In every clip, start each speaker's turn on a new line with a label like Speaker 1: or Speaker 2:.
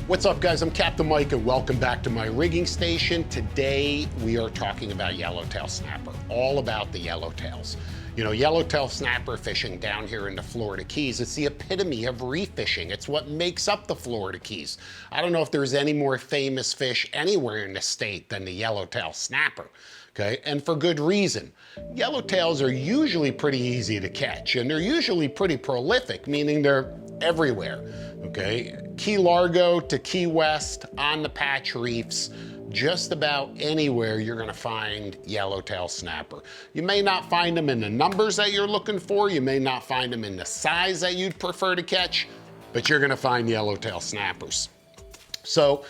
Speaker 1: What's up, guys? I'm Captain Mike and welcome back to my rigging station. Today we are talking about yellowtail snapper, all about the yellowtails. You know, yellowtail snapper fishing down here in the Florida Keys, it's the epitome of reef fishing. It's what makes up the Florida Keys. I don't know if there's any more famous fish anywhere in the state than the yellowtail snapper. Okay, and for good reason. Yellowtails are usually pretty easy to catch, and they're usually pretty prolific, meaning they're everywhere. Okay, Key Largo to Key West, on the patch reefs, just about anywhere you're gonna find yellowtail snapper. You may not find them in the numbers that you're looking for, you may not find them in the size that you'd prefer to catch, but you're gonna find yellowtail snappers. So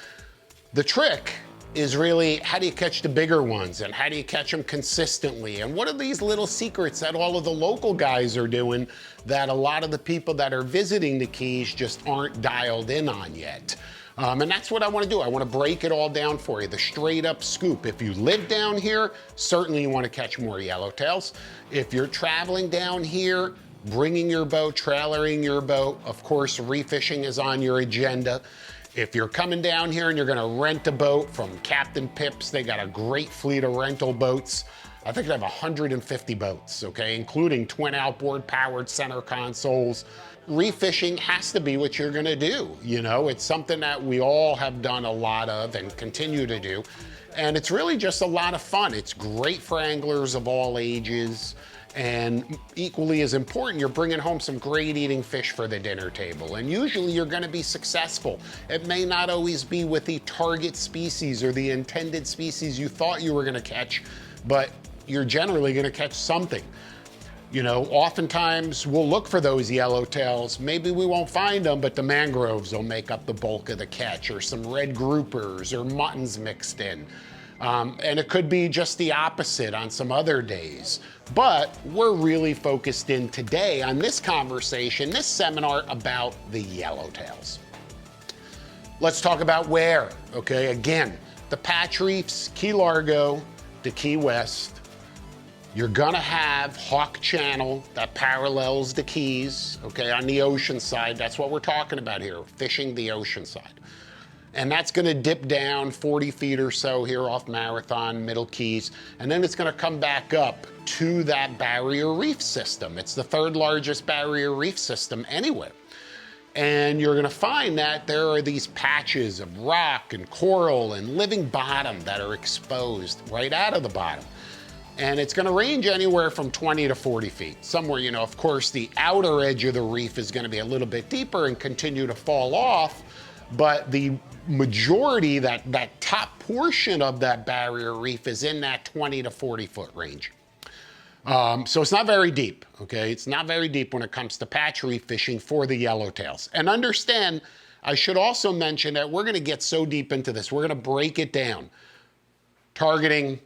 Speaker 1: the trick is really, how do you catch the bigger ones and how do you catch them consistently? And what are these little secrets that all of the local guys are doing that a lot of the people that are visiting the Keys just aren't dialed in on yet? And that's what I want to do. I want to break it all down for you, the straight up scoop. If you live down here, certainly you want to catch more yellowtails. If you're traveling down here, bringing your boat, trailering your boat, of course, reef fishing is on your agenda. If you're coming down here and you're gonna rent a boat from Captain Pips, they got a great fleet of rental boats. I think they have 150 boats, okay, including twin outboard powered center consoles. Reef fishing has to be what you're gonna do. You know, it's something that we all have done a lot of and continue to do. And it's really just a lot of fun. It's great for anglers of all ages. And equally as important, you're bringing home some great eating fish for the dinner table. And usually you're gonna be successful. It may not always be with the target species or the intended species you thought you were gonna catch, but you're generally gonna catch something. You know, oftentimes we'll look for those yellowtails. Maybe we won't find them, but the mangroves will make up the bulk of the catch, or some red groupers or muttons mixed in. And it could be just the opposite on some other days. But we're really focused in today on this conversation, this seminar about the yellowtails. Let's talk about where, okay? Again, the patch reefs, Key Largo to Key West. You're gonna have Hawk Channel that parallels the Keys, okay, on the ocean side. That's what we're talking about here, fishing the ocean side. And that's gonna dip down 40 feet or so here off Marathon, Middle Keys, and then it's gonna come back up to that barrier reef system. It's the third largest barrier reef system anywhere. And you're gonna find that there are these patches of rock and coral and living bottom that are exposed right out of the bottom. And it's gonna range anywhere from 20 to 40 feet. Somewhere, you know, of course, the outer edge of the reef is gonna be a little bit deeper and continue to fall off, but the majority, that top portion of that barrier reef is in that 20 to 40 foot range. So it's not very deep, okay? It's not very deep when it comes to patch reef fishing for the yellowtails. And understand, I should also mention that we're gonna get so deep into this, we're gonna break it down, targeting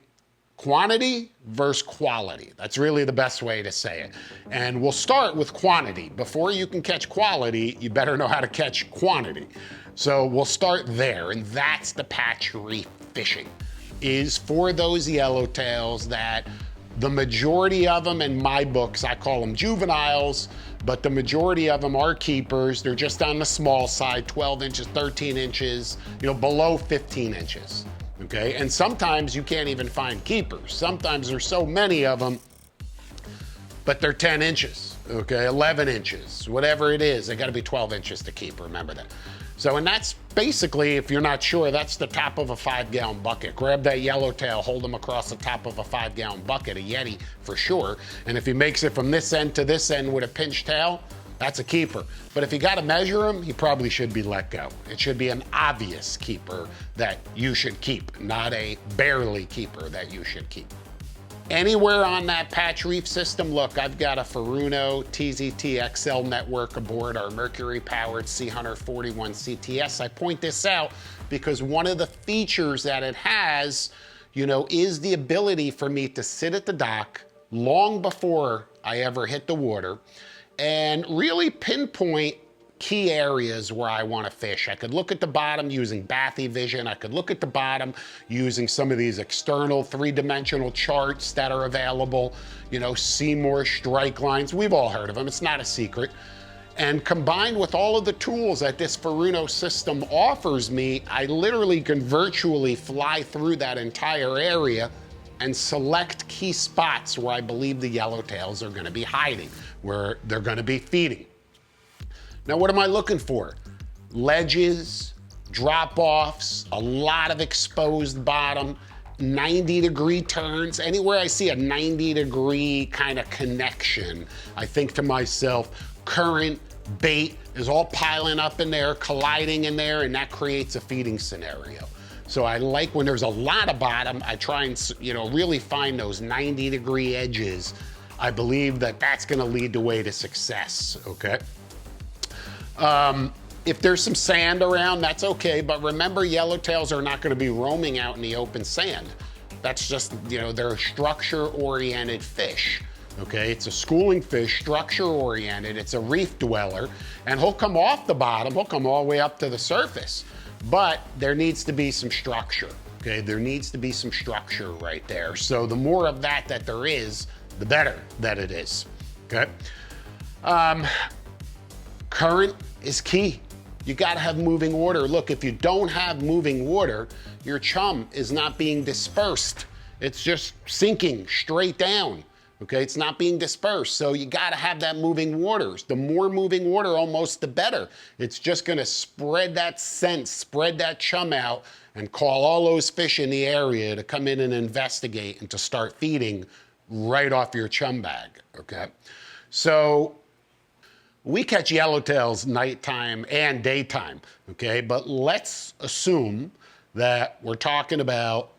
Speaker 1: quantity versus quality. That's really the best way to say it. And we'll start with quantity. Before you can catch quality, you better know how to catch quantity. So we'll start there, and that's the patch reef fishing, is for those yellowtails that the majority of them, in my books, I call them juveniles, but the majority of them are keepers. They're just on the small side, 12 inches, 13 inches, you know, below 15 inches. Okay, and sometimes you can't even find keepers. Sometimes there's so many of them, but they're 10 inches, okay, 11 inches, whatever it is. They gotta be 12 inches to keep, remember that. So, and that's basically, if you're not sure, that's the top of a 5-gallon bucket. Grab that yellowtail, hold them across the top of a 5-gallon bucket, a Yeti for sure. And if he makes it from this end to this end with a pinch tail, that's a keeper. But if you gotta measure him, he probably should be let go. It should be an obvious keeper that you should keep, not a barely keeper that you should keep. Anywhere on that patch reef system, look, I've got a Furuno TZT XL network aboard our Mercury-powered Sea Hunter 41 CTS. I point this out because one of the features that it has, you know, is the ability for me to sit at the dock long before I ever hit the water and really pinpoint key areas where I want to fish. I could look at the bottom using bathy vision. I could look at the bottom using some of these external three-dimensional charts that are available, you know, Seymour strike lines. We've all heard of them. It's not a secret. And combined with all of the tools that this Furuno system offers me, I literally can virtually fly through that entire area and select key spots where I believe the yellowtails are gonna be hiding, where they're gonna be feeding. Now, what am I looking for? Ledges, drop-offs, a lot of exposed bottom, 90-degree turns. Anywhere I see a 90-degree kind of connection, I think to myself, current, bait is all piling up in there, colliding in there, and that creates a feeding scenario. So I like when there's a lot of bottom, I try and really find those 90-degree edges. I believe that that's gonna lead the way to success, okay? If there's some sand around, that's okay, but remember, yellowtails are not gonna be roaming out in the open sand. That's just, they're a structure-oriented fish. Okay, it's a schooling fish, structure-oriented, it's a reef dweller, and he'll come off the bottom, he'll come all the way up to the surface, but there needs to be some structure, okay? There needs to be some structure right there. So the more of that there is, the better that it is, okay? Current is key. You gotta have moving water. Look, if you don't have moving water, your chum is not being dispersed. It's just sinking straight down. Okay, it's not being dispersed, so you gotta have that moving water. The more moving water, almost the better. It's just gonna spread that scent, spread that chum out, and call all those fish in the area to come in and investigate and to start feeding right off your chum bag, okay? So we catch yellowtails nighttime and daytime, okay? But let's assume that we're talking about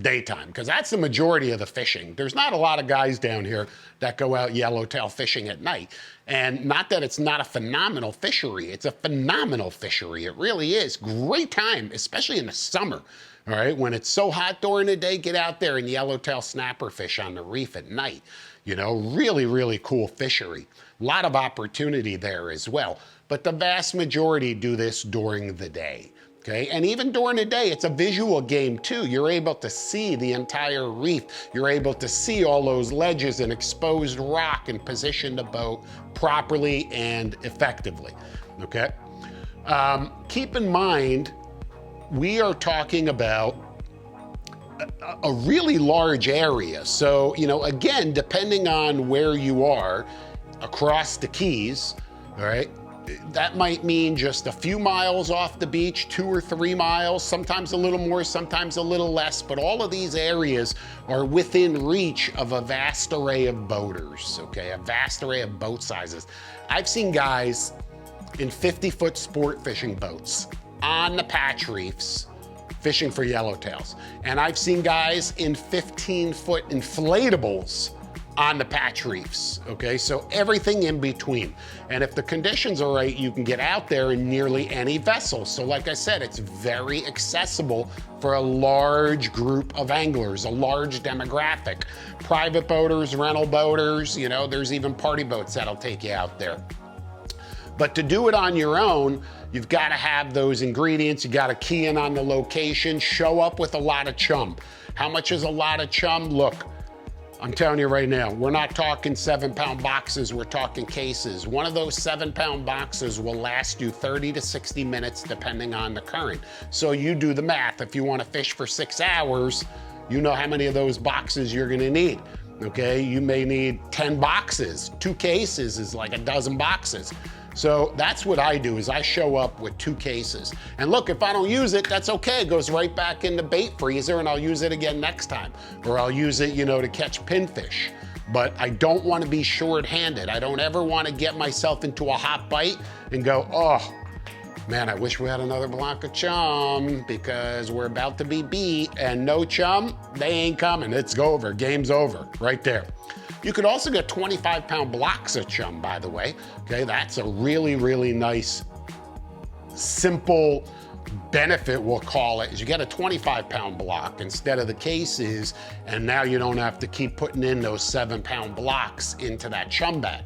Speaker 1: daytime, because that's the majority of the fishing. There's not a lot of guys down here that go out yellowtail fishing at night. And not that it's not a phenomenal fishery, it's a phenomenal fishery. It really is. Great time, especially in the summer. All right, when it's so hot during the day, get out there and yellowtail snapper fish on the reef at night. Really, really cool fishery. A lot of opportunity there as well. But the vast majority do this during the day. Okay, and even during the day, it's a visual game too. You're able to see the entire reef. You're able to see all those ledges and exposed rock and position the boat properly and effectively, okay? Keep in mind, we are talking about a really large area. So, again, depending on where you are across the Keys, all right, that might mean just a few miles off the beach, 2 or 3 miles, sometimes a little more, sometimes a little less, but all of these areas are within reach of a vast array of boaters, okay? A vast array of boat sizes. I've seen guys in 50-foot sport fishing boats on the patch reefs fishing for yellowtails. And I've seen guys in 15-foot inflatables on the patch reefs, okay? So everything in between. And if the conditions are right, you can get out there in nearly any vessel. So like I said, it's very accessible for a large group of anglers, a large demographic. Private boaters, rental boaters, there's even party boats that'll take you out there. But to do it on your own, you've got to have those ingredients. You got to key in on the location, show up with a lot of chum. How much is a lot of chum? Look, I'm telling you right now, we're not talking 7-pound boxes, we're talking cases. One of those 7-pound boxes will last you 30 to 60 minutes depending on the current. So you do the math. If you want to fish for 6 hours, you know how many of those boxes you're gonna need. Okay, you may need 10 boxes. 2 cases is like a dozen boxes. So that's what I do, is I show up with 2 cases. And look, if I don't use it, that's okay. It goes right back in the bait freezer and I'll use it again next time. Or I'll use it, to catch pinfish. But I don't want to be short-handed. I don't ever want to get myself into a hot bite and go, oh, man, I wish we had another block of chum because we're about to be beat, and no chum, they ain't coming. It's over, game's over, right there. You could also get 25-pound blocks of chum, by the way. Okay, that's a really, really nice, simple benefit, we'll call it, is you get a 25-pound block instead of the cases, and now you don't have to keep putting in those 7-pound blocks into that chum bag.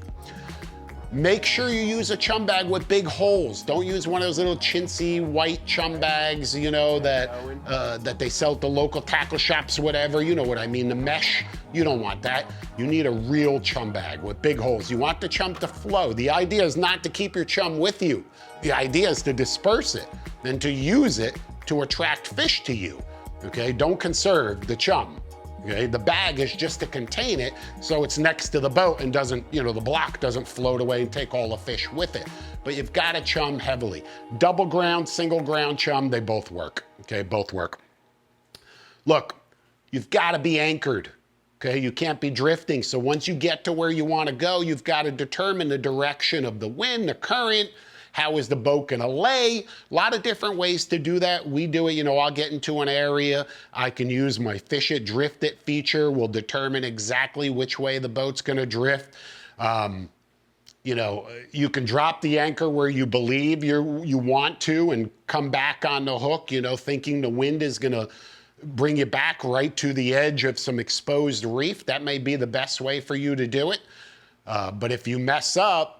Speaker 1: Make sure you use a chum bag with big holes. Don't use one of those little chintzy white chum bags, that they sell at the local tackle shops, whatever. You know what I mean, the mesh You don't want that. You need a real chum bag with big holes. You want the chum to flow. The idea is not to keep your chum with you. The idea is to disperse it and to use it to attract fish to you, okay? Don't conserve the chum, okay? The bag is just to contain it so it's next to the boat and doesn't, you know, the block doesn't float away and take all the fish with it. But you've got to chum heavily. Double ground, single ground chum, they both work, okay? Both work. Look, you've got to be anchored, okay? You can't be drifting. So once you get to where you want to go, you've got to determine the direction of the wind, the current. How is the boat gonna lay? A lot of different ways to do that. We do it, you know, I'll get into an area. I can use my fish it, drift it feature. Will determine exactly which way the boat's gonna drift. You know, you can drop the anchor where you believe you want to and come back on the hook, you know, thinking the wind is gonna bring you back right to the edge of some exposed reef. That may be the best way for you to do it. But if you mess up,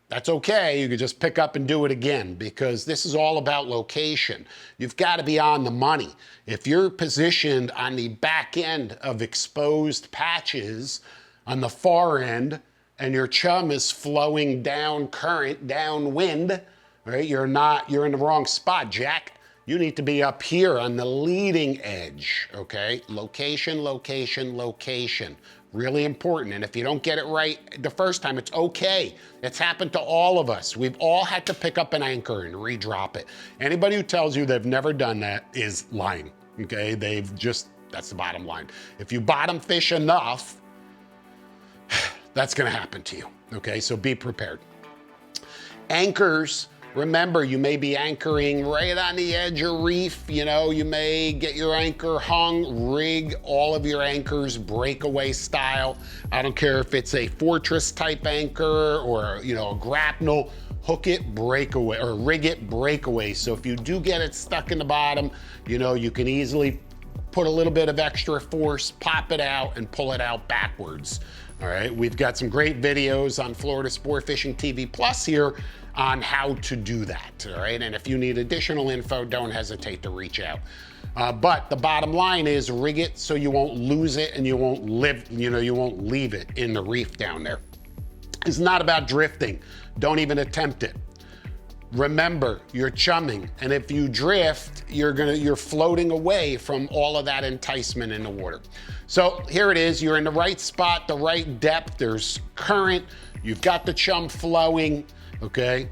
Speaker 1: that's okay. You can just pick up and do it again, because this is all about location. You've got to be on the money. If you're positioned on the back end of exposed patches on the far end and your chum is flowing down current, downwind, right? You're in the wrong spot, Jack. You need to be up here on the leading edge, okay? Location, location, location. Really important. And if you don't get it right the first time, it's okay. It's happened to all of us. We've all had to pick up an anchor and redrop it. Anybody who tells you they've never done that is lying, okay? That's the bottom line. If you bottom fish enough, that's gonna happen to you, okay? So be prepared. Anchors, remember, you may be anchoring right on the edge of reef. You know, you may get your anchor hung, rig all of your anchors breakaway style. I don't care if it's a fortress type anchor or, you know, a grapnel, hook it breakaway or rig it breakaway. So if you do get it stuck in the bottom, you know, you can easily put a little bit of extra force, pop it out and pull it out backwards. All right, we've got some great videos on Florida Sport Fishing TV Plus here on how to do that, all right? And if you need additional info, don't hesitate to reach out. But the bottom line is rig it so you won't lose it and you won't leave it in the reef down there. It's not about drifting. Don't even attempt it. Remember, you're chumming, and if you drift, you're floating away from all of that enticement in the water. So here it is, you're in the right spot, the right depth, there's current, you've got the chum flowing, okay?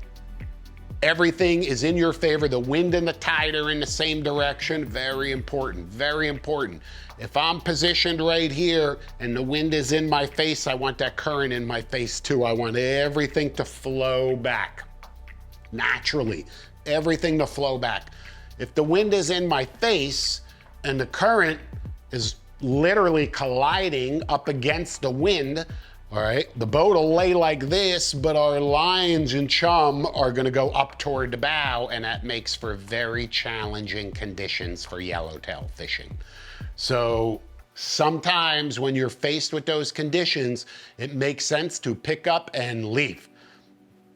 Speaker 1: Everything is in your favor. The wind and the tide are in the same direction. Very important, very important. If I'm positioned right here and the wind is in my face, I want that current in my face too. I want everything to flow back. Naturally, everything to flow back. If the wind is in my face and the current is literally colliding up against the wind, all right, the boat will lay like this, but our lines and chum are gonna go up toward the bow, and that makes for very challenging conditions for yellowtail fishing. So sometimes when you're faced with those conditions, it makes sense to pick up and leave.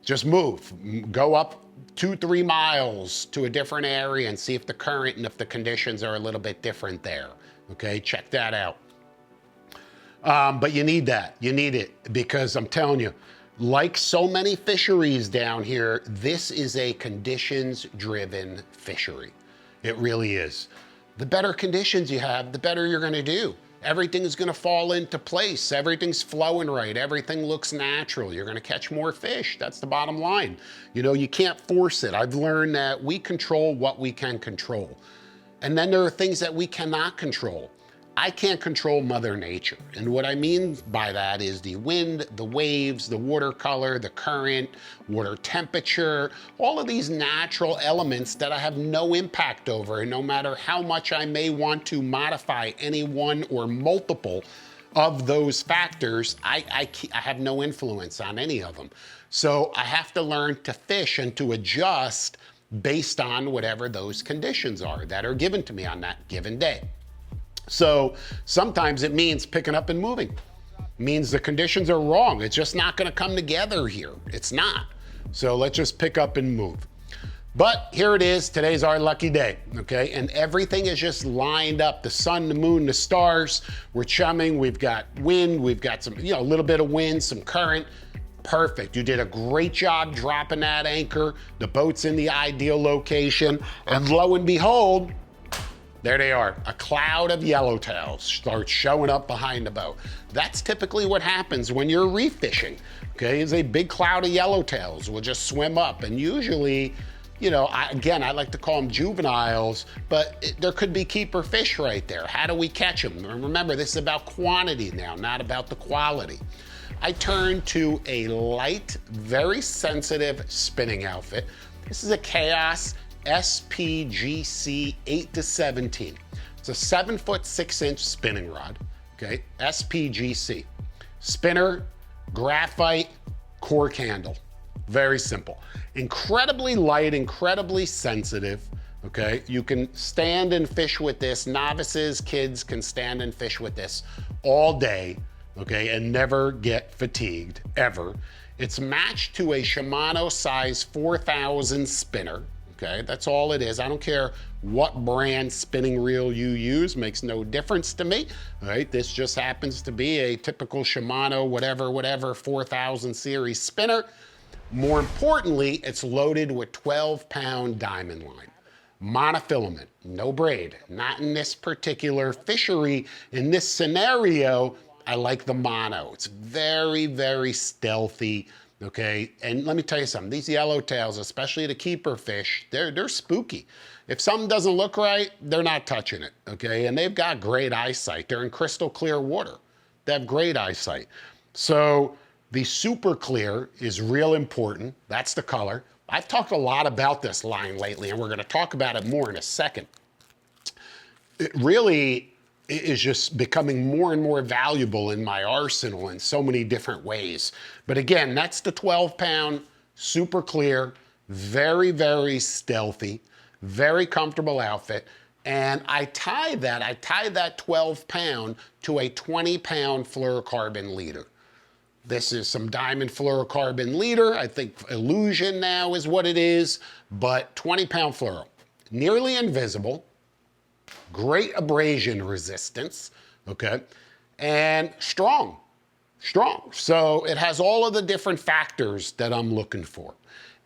Speaker 1: Just move, go up 2-3 miles to a different area and see if the current and if the conditions are a little bit different there, okay? Check that out. But you need that, you need it, because I'm telling you, like so many fisheries down here, this is a conditions-driven fishery. It really is. The better conditions you have, the better you're gonna do. Everything's gonna fall into place. Everything's flowing right. Everything looks natural. You're gonna catch more fish. That's the bottom line. You know, you can't force it. I've learned that we control what we can control. And then there are things that we cannot control. I can't control Mother Nature. And what I mean by that is the wind, the waves, the water color, the current, water temperature, all of these natural elements that I have no impact over. And no matter how much I may want to modify any one or multiple of those factors, I have no influence on any of them. So I have to learn to fish and to adjust based on whatever those conditions are that are given to me on that given day. So sometimes it means picking up and moving. It means the conditions are wrong. It's just not gonna come together here. It's not. So let's just pick up and move. But here it is, today's our lucky day, okay? And everything is just lined up. The sun, the moon, the stars, we're chumming, we've got wind, we've got some, a little bit of wind, some current. Perfect, you did a great job dropping that anchor. The boat's in the ideal location, and lo and behold, there they are. A cloud of yellowtails starts showing up behind the boat. That's typically what happens when you're reef fishing, okay? Is a big cloud of yellowtails will just swim up, and usually, I like to call them juveniles, but there could be keeper fish right there. How do we catch them? Remember, this is about quantity now, not about the quality. I turned to a light, very sensitive spinning outfit. This is a Chaos SPGC 8-17. It's a 7-foot 6-inch spinning rod, okay? SPGC. Spinner, graphite, cork handle. Very simple. Incredibly light, incredibly sensitive, okay? You can stand and fish with this. Novices, kids can stand and fish with this all day, okay? And never get fatigued, ever. It's matched to a Shimano size 4000 spinner, okay? That's all it is. I don't care what brand spinning reel you use, makes no difference to me, all right? This just happens to be a typical Shimano, whatever, 4000 series spinner. More importantly, it's loaded with 12-pound diamond line. Monofilament, no braid, not in this particular fishery. In this scenario, I like the mono. It's very, very stealthy, okay? And let me tell you something, these yellowtails, especially the keeper fish, they're spooky. If something doesn't look right, they're not touching it, okay? And they've got great eyesight. They're in crystal clear water. They have great eyesight. So the super clear is real important. That's the color. I've talked a lot about this line lately, and we're gonna talk about it more in a second. It really is just becoming more and more valuable in my arsenal in so many different ways. But again, that's the 12-pound, super clear, very, very stealthy, very comfortable outfit. And I tie that 12-pound to a 20-pound fluorocarbon leader. This is some diamond fluorocarbon leader. I think Illusion now is what it is, but 20-pound fluoro. Nearly invisible, great abrasion resistance, okay? And strong. So it has all of the different factors that I'm looking for.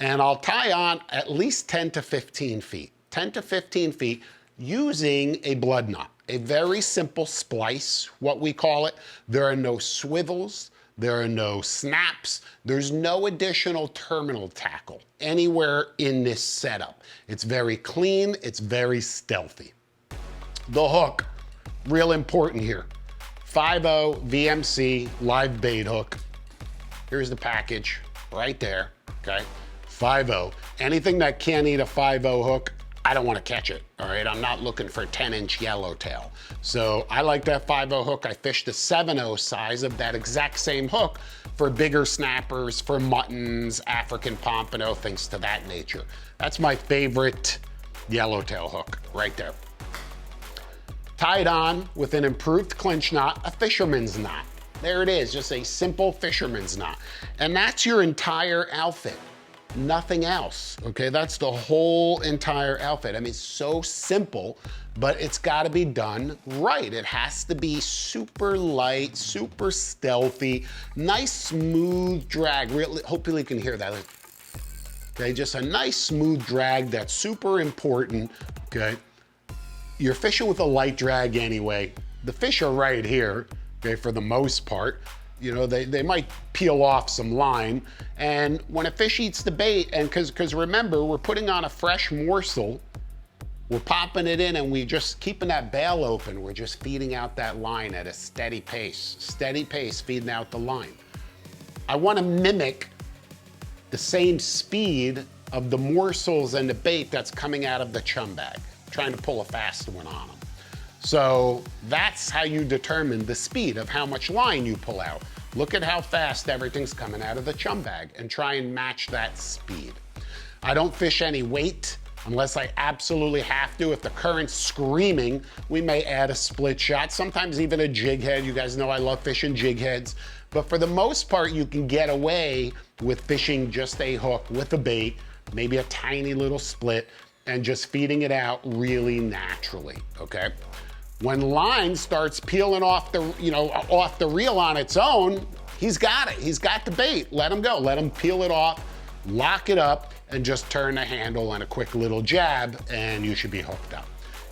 Speaker 1: And I'll tie on at least 10 to 15 feet. 10 to 15 feet using a blood knot. A very simple splice, what we call it. There are no swivels. There are no snaps. There's no additional terminal tackle anywhere in this setup. It's very clean, it's very stealthy. The hook, real important here. 5.0 VMC live bait hook. Here's the package right there, okay? 5.0. Anything that can't eat a 5.0 hook, I don't want to catch it, all right? I'm not looking for a 10-inch yellowtail. So I like that 5.0 hook. I fished a 7.0 size of that exact same hook for bigger snappers, for muttons, African pompano, things to that nature. That's my favorite yellowtail hook right there. Tied on with an improved clinch knot, a fisherman's knot. There it is, just a simple fisherman's knot. And that's your entire outfit. Nothing else, okay? That's the whole entire outfit. I mean, it's so simple, but it's gotta be done right. It has to be super light, super stealthy, nice smooth drag. Really, hopefully you can hear that. Okay, just a nice smooth drag, that's super important, okay? You're fishing with a light drag anyway. The fish are right here, okay, for the most part. They might peel off some line. And when a fish eats the bait, and because remember, we're putting on a fresh morsel, we're popping it in and we just keeping that bail open. We're just feeding out that line at a steady pace, feeding out the line. I want to mimic the same speed of the morsels and the bait that's coming out of the chum bag, trying to pull a fast one on them. So that's how you determine the speed of how much line you pull out. Look at how fast everything's coming out of the chum bag and try and match that speed. I don't fish any weight unless I absolutely have to. If the current's screaming, we may add a split shot, sometimes even a jig head. You guys know I love fishing jig heads. But for the most part, you can get away with fishing just a hook with a bait maybe a tiny little split, and just feeding it out really naturally, okay? When line starts peeling off the, off the reel on its own, he's got it. He's got the bait. Let him go. Let him peel it off, lock it up, and just turn the handle and a quick little jab, and you should be hooked up.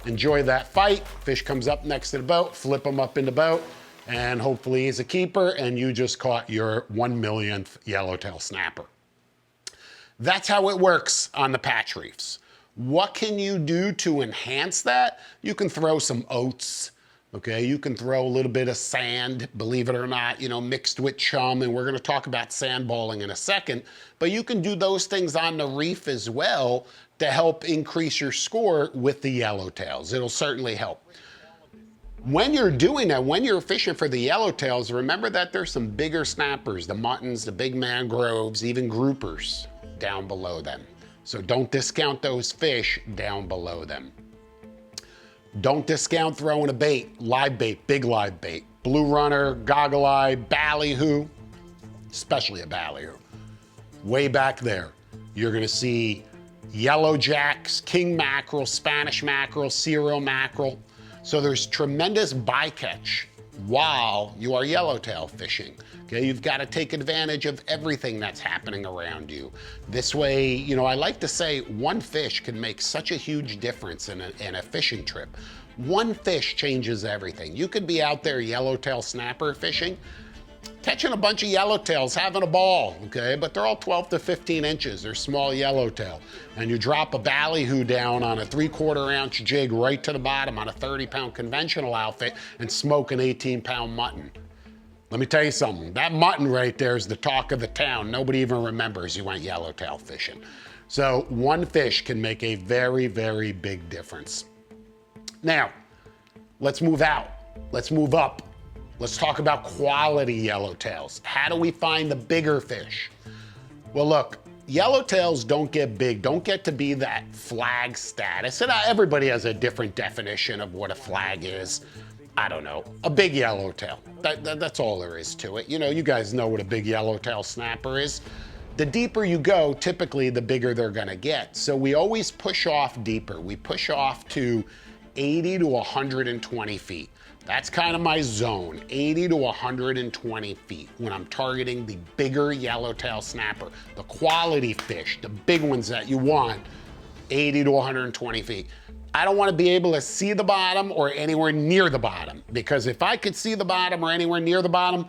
Speaker 1: Enjoy that fight. Fish comes up next to the boat, flip him up in the boat, and hopefully he's a keeper, and you just caught your 1 millionth yellowtail snapper. That's how it works on the patch reefs. What can you do to enhance that? You can throw some oats, okay? You can throw a little bit of sand, believe it or not, mixed with chum, and we're gonna talk about sandballing in a second, but you can do those things on the reef as well to help increase your score with the yellowtails. It'll certainly help. When you're doing that, when you're fishing for the yellowtails, remember that there's some bigger snappers, the muttons, the big mangroves, even groupers down below them. So don't discount those fish down below them. Don't discount throwing a bait, live bait, big live bait, blue runner, goggle eye, ballyhoo, especially a ballyhoo. Way back there, you're gonna see yellow jacks, king mackerel, Spanish mackerel, cereal mackerel. So there's tremendous bycatch while you are yellowtail fishing. Okay, you've got to take advantage of everything that's happening around you. This way, I like to say one fish can make such a huge difference in a fishing trip. One fish changes everything. You could be out there yellowtail snapper fishing, catching a bunch of yellowtails, having a ball, okay? But they're all 12 to 15 inches. They're small yellowtail. And you drop a ballyhoo down on a 3/4 ounce jig right to the bottom on a 30-pound conventional outfit and smoke an 18-pound mutton. Let me tell you something, that mutton right there is the talk of the town. Nobody even remembers you went yellowtail fishing. So one fish can make a very, very big difference. Now, let's move out. Let's move up. Let's talk about quality yellowtails. How do we find the bigger fish? Well, look, yellowtails don't get big, don't get to be that flag status. And everybody has a different definition of what a flag is. I don't know, a big yellowtail. That's all there is to it. You guys know what a big yellowtail snapper is. The deeper you go, typically the bigger they're gonna get. So we always push off deeper. We push off to 80 to 120 feet. That's kind of my zone, 80 to 120 feet when I'm targeting the bigger yellowtail snapper, the quality fish, the big ones that you want, 80 to 120 feet. I don't want to be able to see the bottom or anywhere near the bottom, because if I could see the bottom or anywhere near the bottom,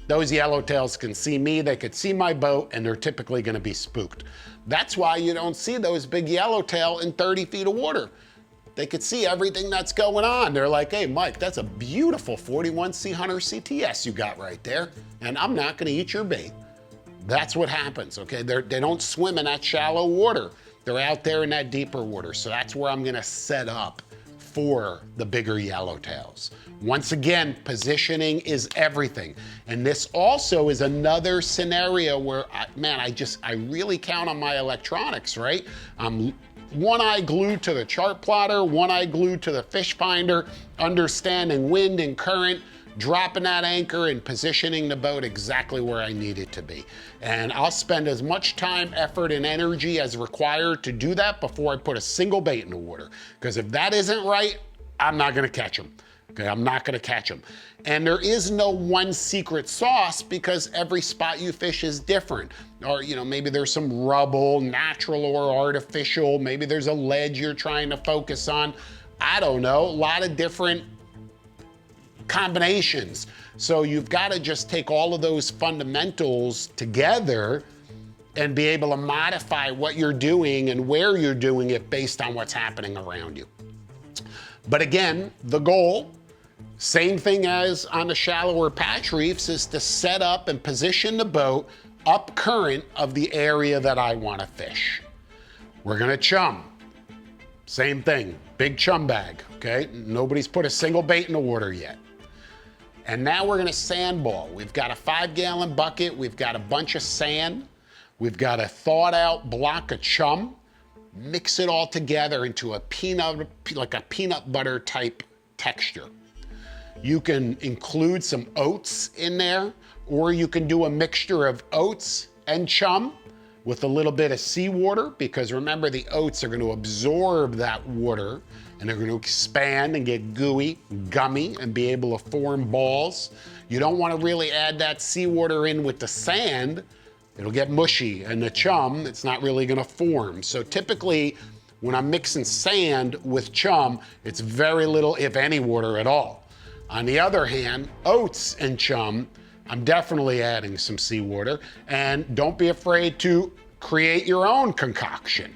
Speaker 1: those yellowtails can see me, they could see my boat, and they're typically going to be spooked. That's why you don't see those big yellowtail in 30 feet of water. They could see everything that's going on. They're like, hey, Mike, that's a beautiful 41C Hunter CTS you got right there, and I'm not going to eat your bait. That's what happens, okay? They don't swim in that shallow water. They're out there in that deeper water, so that's where I'm gonna set up for the bigger yellowtails. Once again, positioning is everything. And this also is another scenario where, I really count on my electronics, right? One eye glued to the chart plotter, one eye glued to the fish finder, understanding wind and current, dropping that anchor and positioning the boat exactly where I need it to be. And I'll spend as much time, effort, and energy as required to do that before I put a single bait in the water. Because if that isn't right, I'm not gonna catch them. Okay, I'm not gonna catch them. And there is no one secret sauce because every spot you fish is different. Or maybe there's some rubble, natural or artificial. Maybe there's a ledge you're trying to focus on. I don't know, a lot of different combinations. So you've got to just take all of those fundamentals together and be able to modify what you're doing and where you're doing it based on what's happening around you. But again, the goal, same thing as on the shallower patch reefs, is to set up and position the boat up current of the area that I want to fish. We're gonna chum. Same thing, big chum bag, okay? Nobody's put a single bait in the water yet. And now we're gonna sandball. We've got a 5-gallon bucket, we've got a bunch of sand, we've got a thawed out block of chum, mix it all together into a peanut butter type texture. You can include some oats in there, or you can do a mixture of oats and chum, with a little bit of seawater, because remember, the oats are going to absorb that water and they're going to expand and get gooey, gummy, and be able to form balls. You don't want to really add that seawater in with the sand. It'll get mushy, and the chum, it's not really going to form. So typically, when I'm mixing sand with chum, it's very little, if any, water at all. On the other hand, oats and chum, I'm definitely adding some seawater, and don't be afraid to create your own concoction.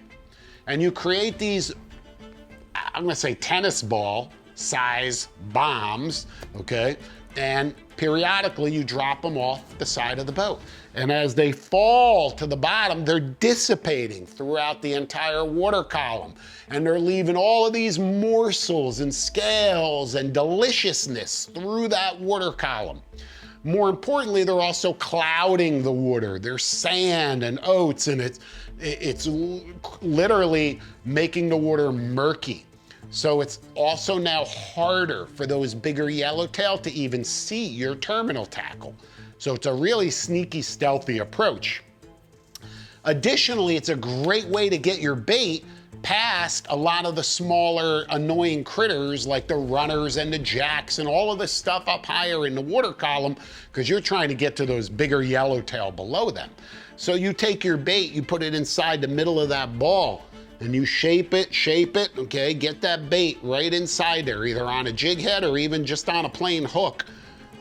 Speaker 1: And you create these, I'm gonna say tennis ball size bombs, okay? And periodically you drop them off the side of the boat. And as they fall to the bottom, they're dissipating throughout the entire water column. And they're leaving all of these morsels and scales and deliciousness through that water column. More importantly, they're also clouding the water. There's sand and oats, and it's literally making the water murky. So it's also now harder for those bigger yellowtail to even see your terminal tackle. So it's a really sneaky, stealthy approach. Additionally, it's a great way to get your bait past a lot of the smaller annoying critters like the runners and the jacks and all of the stuff up higher in the water column, because you're trying to get to those bigger yellowtail below them. So you take your bait, you put it inside the middle of that ball, and you shape it, okay? Get that bait right inside there, either on a jig head or even just on a plain hook.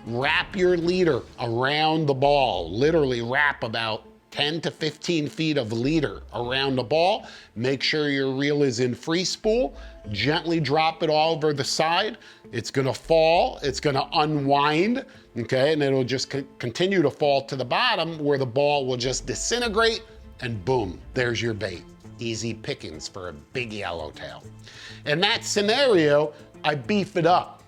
Speaker 1: Wrap your leader around the ball, literally wrap about 10 to 15 feet of leader around the ball. Make sure your reel is in free spool. Gently drop it all over the side. It's gonna fall, it's gonna unwind, okay? And it'll just continue to fall to the bottom where the ball will just disintegrate, and boom, there's your bait. Easy pickings for a big yellowtail. In that scenario, I beef it up.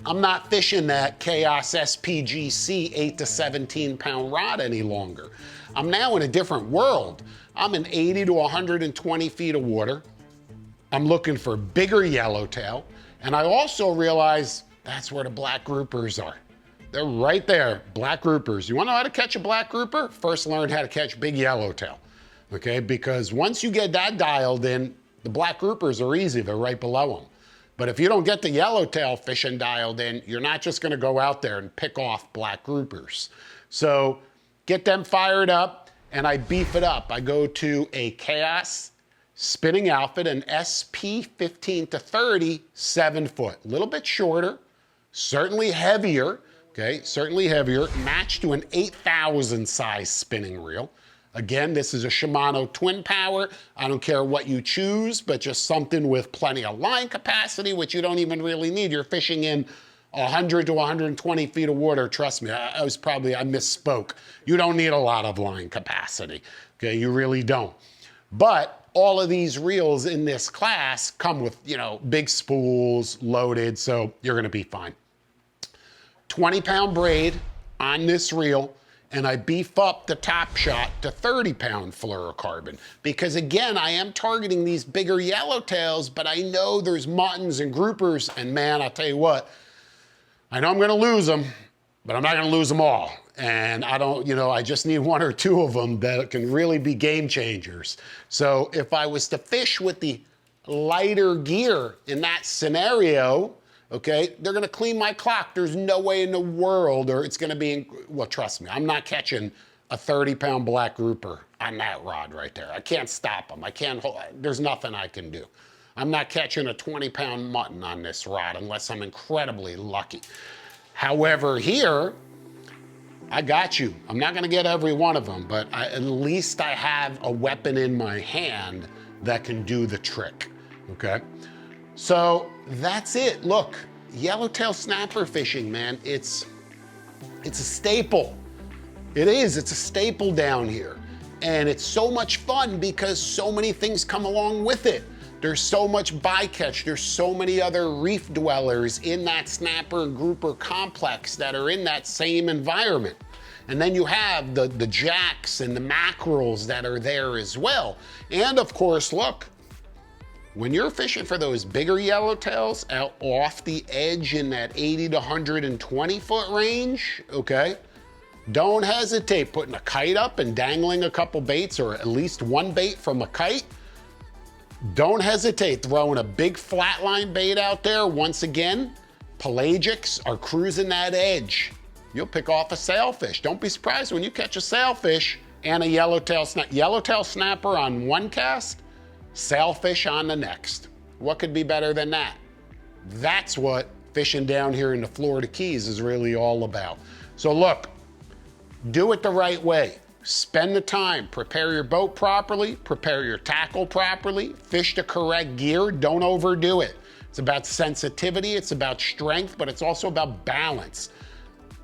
Speaker 1: I'm not fishing that Chaos SPGC 8 to 17 pound rod any longer. I'm now in a different world. I'm in 80 to 120 feet of water. I'm looking for bigger yellowtail. And I also realize that's where the black groupers are. They're right there, black groupers. You wanna know how to catch a black grouper? First learn how to catch big yellowtail, okay? Because once you get that dialed in, the black groupers are easy, they're right below them. But if you don't get the yellowtail fishing dialed in, you're not just gonna go out there and pick off black groupers. So get them fired up, and I beef it up. I go to a Chaos spinning outfit, an SP 15 to 30, 7 foot. A little bit shorter, certainly heavier, okay? Certainly heavier, matched to an 8,000 size spinning reel. Again, this is a Shimano twin power. I don't care what you choose, but just something with plenty of line capacity, which you don't even really need. You're fishing in 100 to 120 feet of water. Trust me, I misspoke. You don't need a lot of line capacity, okay? You really don't. But all of these reels in this class come with, you know, big spools, loaded, so you're gonna be fine. 20-pound braid on this reel, and I beef up the top shot to 30-pound fluorocarbon. Because again, I am targeting these bigger yellowtails, but I know there's muttons and groupers, and man, I'll tell you what, I know I'm gonna lose them, but I'm not gonna lose them all. And I don't, you know, I just need one or two of them that can really be game changers. So if I was to fish with the lighter gear in that scenario, okay, they're gonna clean my clock. There's no way in the world, or it's gonna be, well, trust me, I'm not catching a 30-pound black grouper on that rod right there. I can't stop them. I can't hold, there's nothing I can do. I'm not catching a 20-pound mutton on this rod unless I'm incredibly lucky. However, here, I got you. I'm not gonna get every one of them, but at least I have a weapon in my hand that can do the trick, okay? So that's it. Look, yellowtail snapper fishing, man, it's a staple. It is, it's a staple down here. And it's so much fun because so many things come along with it. There's so much bycatch. There's so many other reef dwellers in that snapper and grouper complex that are in that same environment. And then you have the jacks and the mackerels that are there as well. And of course, look, when you're fishing for those bigger yellowtails out off the edge in that 80 to 120 foot range, okay, Don't hesitate putting a kite up and dangling a couple baits, or at least one bait from a kite. Don't hesitate throwing a big flatline bait out there. Once again, pelagics are cruising that edge. You'll pick off a sailfish. Don't be surprised when you catch a sailfish and a yellowtail snapper on one cast, sailfish on the next. What could be better than that? That's what fishing down here in the Florida Keys is really all about. So look, do it the right way. Spend the time, prepare your boat properly, prepare your tackle properly, fish the correct gear, don't overdo it. It's about sensitivity, it's about strength, but it's also about balance.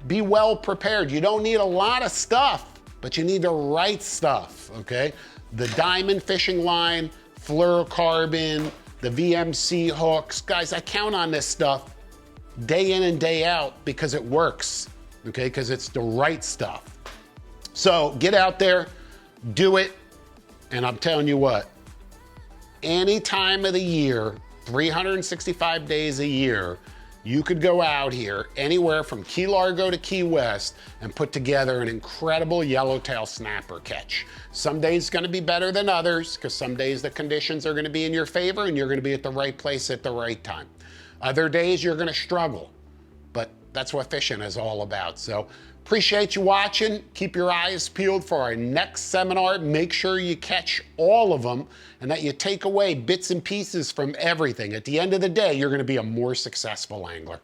Speaker 1: Be well prepared. You don't need a lot of stuff, but you need the right stuff, okay? The diamond fishing line, fluorocarbon, the VMC hooks. Guys, I count on this stuff day in and day out because it works, okay? Because it's the right stuff. So get out there, do it, and I'm telling you what, any time of the year, 365 days a year, you could go out here anywhere from Key Largo to Key West and put together an incredible yellowtail snapper catch. Some days it's gonna be better than others because some days the conditions are gonna be in your favor and you're gonna be at the right place at the right time. Other days you're gonna struggle, but that's what fishing is all about. So appreciate you watching. Keep your eyes peeled for our next seminar. Make sure you catch all of them and that you take away bits and pieces from everything. At the end of the day, you're gonna be a more successful angler.